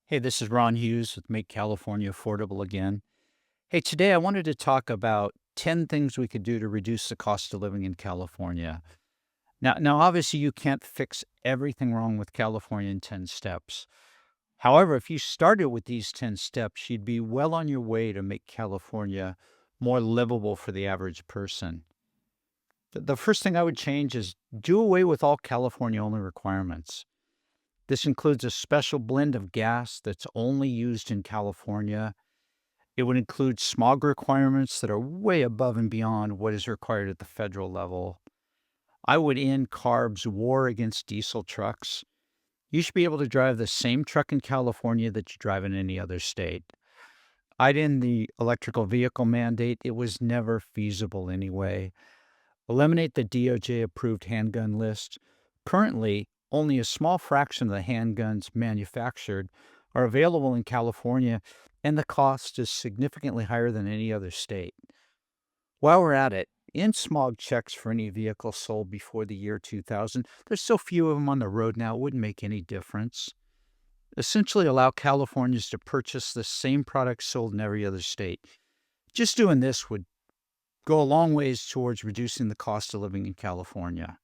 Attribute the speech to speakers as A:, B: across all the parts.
A: Hey, this is Ron Hughes with Make California Affordable Again. Hey, today I wanted to talk about 10 things we could do to reduce the cost of living in California. Now, obviously, you can't fix everything wrong with California in 10 steps. However, if you started with these 10 steps, you'd be well on your way to make California more livable for the average person. The first thing I would change is do away with all California only requirements. This includes a special blend of gas that's only used in California. It would include smog requirements that are way above and beyond what is required at the federal level. I would end CARB's war against diesel trucks. You should be able to drive the same truck in California that you drive in any other state. I'd end the electrical vehicle mandate. It was never feasible anyway. Eliminate the DOJ approved handgun list. Currently, only a small fraction of the handguns manufactured are available in California, and the cost is significantly higher than any other state. While we're at it, in smog checks for any vehicle sold before the year 2000, there's so few of them on the road now, it wouldn't make any difference. Essentially, allow Californians to purchase the same products sold in every other state. Just doing this would go a long ways towards reducing the cost of living in California.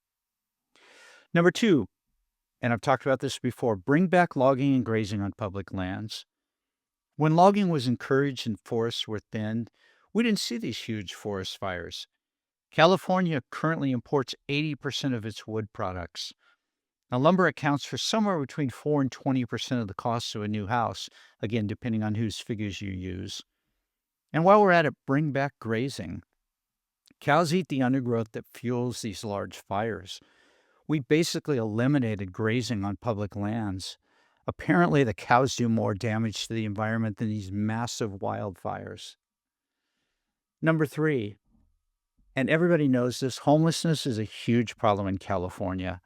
A: Number two, and I've talked about this before, bring back logging and grazing on public lands. When logging was encouraged and forests were thinned, we didn't see these huge forest fires. California currently imports 80% of its wood products. Now, lumber accounts for somewhere between 4 and 20% of the cost of a new house, again, depending on whose figures you use. And while we're at it, bring back grazing. Cows eat the undergrowth that fuels these large fires. We basically eliminated grazing on public lands. Apparently, the cows do more damage to the environment than these massive wildfires. Number three, and everybody knows this, homelessness is a huge problem in California.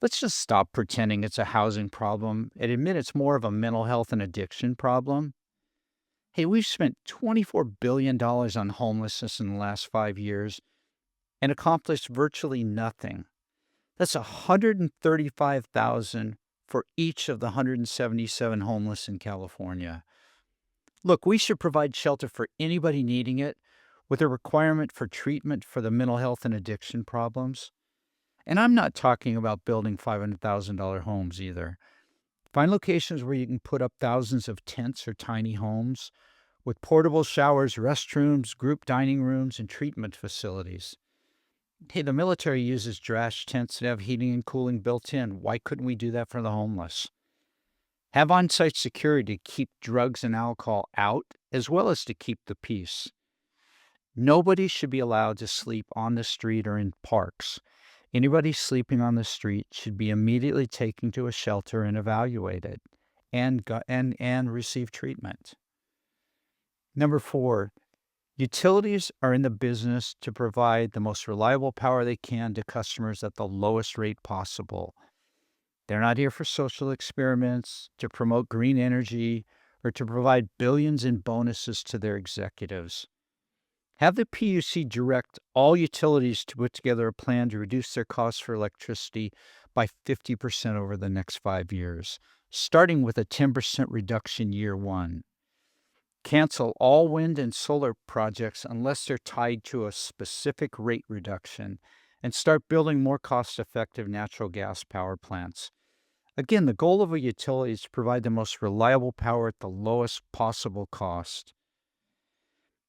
A: Let's just stop pretending it's a housing problem and admit it's more of a mental health and addiction problem. Hey, we've spent $24 billion on homelessness in the last 5 years and accomplished virtually nothing. That's 135,000 for each of the 177 homeless in California. Look, we should provide shelter for anybody needing it with a requirement for treatment for the mental health and addiction problems. And I'm not talking about building $500,000 homes either. Find locations where you can put up thousands of tents or tiny homes with portable showers, restrooms, group dining rooms, and treatment facilities. Hey, the military uses trash tents that have heating and cooling built in. Why couldn't we do that for the homeless? Have on site security to keep drugs and alcohol out, as well as to keep the peace. Nobody should be allowed to sleep on the street or in parks. Anybody sleeping on the street should be immediately taken to a shelter and evaluated and receive treatment. Number four, utilities are in the business to provide the most reliable power they can to customers at the lowest rate possible. They're not here for social experiments, to promote green energy, or to provide billions in bonuses to their executives. Have the PUC direct all utilities to put together a plan to reduce their costs for electricity by 50% over the next 5 years, starting with a 10% reduction year one. Cancel all wind and solar projects unless they're tied to a specific rate reduction, and start building more cost-effective natural gas power plants. Again, the goal of a utility is to provide the most reliable power at the lowest possible cost.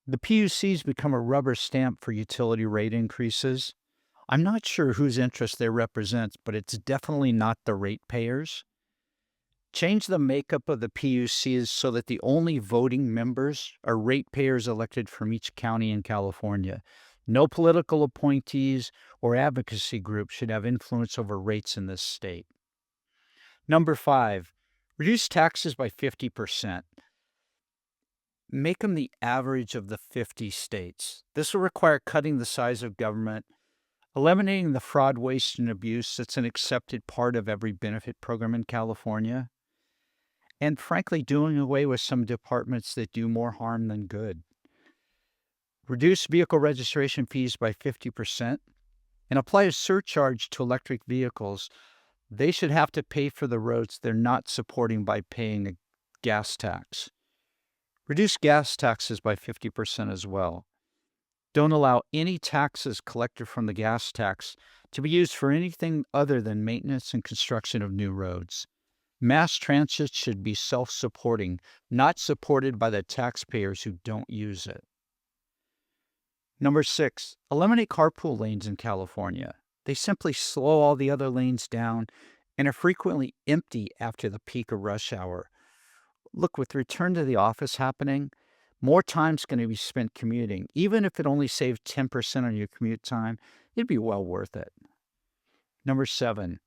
A: The PUCs become a rubber stamp for utility rate increases. I'm not sure whose interest they represent, but it's definitely not the ratepayers. Change the makeup of the PUCs so that the only voting members are ratepayers elected from each county in California. No political appointees or advocacy groups should have influence over rates in this state. Number five, reduce taxes by 50%. Make them the average of the 50 states. This will require cutting the size of government, eliminating the fraud, waste, and abuse that's an accepted part of every benefit program in California, and frankly, doing away with some departments that do more harm than good. Reduce vehicle registration fees by 50% and apply a surcharge to electric vehicles. They should have to pay for the roads they're not supporting by paying gas tax. Reduce gas taxes by 50% as well. Don't allow any taxes collected from the gas tax to be used for anything other than maintenance and construction of new roads. Mass transit should be self-supporting, not supported by the taxpayers who don't use it. Number 6, eliminate carpool lanes in California. They simply slow all the other lanes down and are frequently empty after the peak of rush hour. Look, with return to the office happening, more time's going to be spent commuting. Even if it only saved 10% on your commute time, it'd be well worth it. Number 7,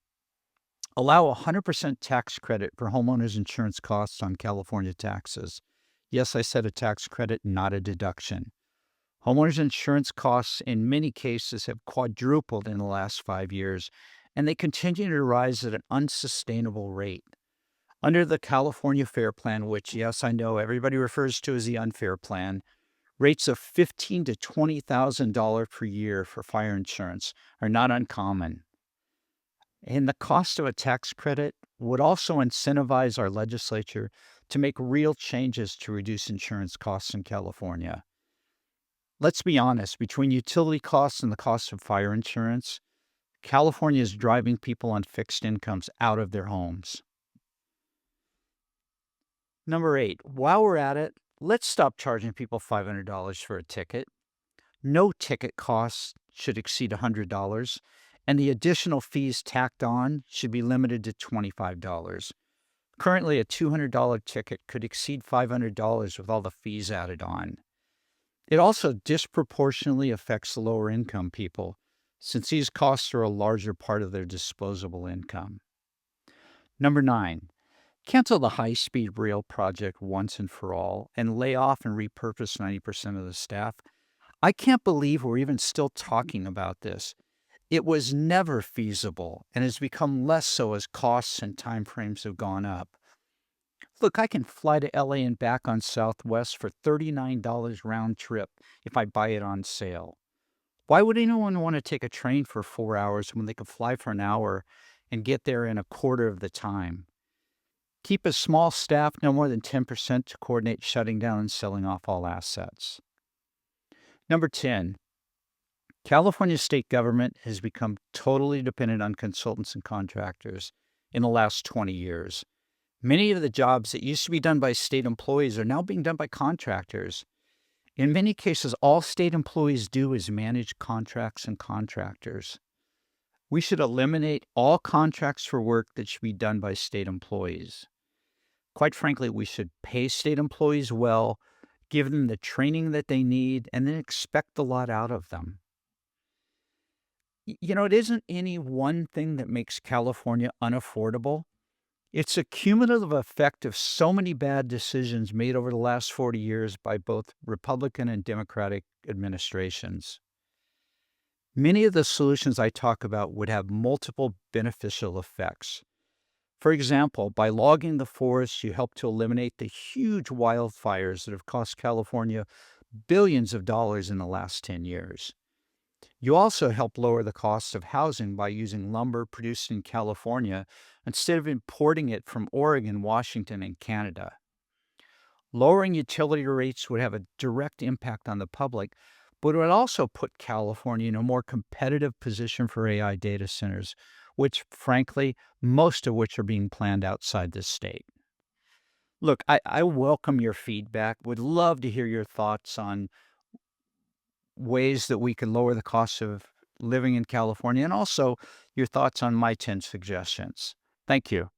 A: allow a 100% tax credit for homeowners insurance costs on California taxes. Yes, I said a tax credit, not a deduction. Homeowners insurance costs in many cases have quadrupled in the last 5 years, and they continue to rise at an unsustainable rate. Under the California Fair Plan, which, yes, I know everybody refers to as the unfair plan, rates of $15,000 to $20,000 per year for fire insurance are not uncommon. And the cost of a tax credit would also incentivize our legislature to make real changes to reduce insurance costs in California. Let's be honest, between utility costs and the cost of fire insurance, California is driving people on fixed incomes out of their homes. Number 8, while we're at it, let's stop charging people $500 for a ticket. No ticket costs should exceed $100, and the additional fees tacked on should be limited to $25. Currently, a $200 ticket could exceed $500 with all the fees added on. It also disproportionately affects lower income people, since these costs are a larger part of their disposable income. Number 9, cancel the high-speed rail project once and for all and lay off and repurpose 90% of the staff. I can't believe we're even still talking about this. It was never feasible and has become less so as costs and timeframes have gone up. Look, I can fly to LA and back on Southwest for $39 round trip if I buy it on sale. Why would anyone want to take a train for 4 hours when they could fly for an hour and get there in a quarter of the time? Keep a small staff, no more than 10%, to coordinate shutting down and selling off all assets. Number 10, California state government has become totally dependent on consultants and contractors in the last 20 years. Many of the jobs that used to be done by state employees are now being done by contractors. In many cases, all state employees do is manage contracts and contractors. We should eliminate all contracts for work that should be done by state employees. Quite frankly, we should pay state employees well, give them the training that they need, and then expect a lot out of them. It isn't any one thing that makes California unaffordable. It's a cumulative effect of so many bad decisions made over the last 40 years by both Republican and Democratic administrations. Many of the solutions I talk about would have multiple beneficial effects. For example, by logging the forests, you help to eliminate the huge wildfires that have cost California billions of dollars in the last 10 years. You also help lower the cost of housing by using lumber produced in California instead of importing it from Oregon, Washington, and Canada. Lowering utility rates would have a direct impact on the public, but it would also put California in a more competitive position for AI data centers, which, frankly, most of which are being planned outside this state. Look, I welcome your feedback. Would love to hear your thoughts on ways that we can lower the cost of living in California, and also your thoughts on my 10 suggestions. Thank you.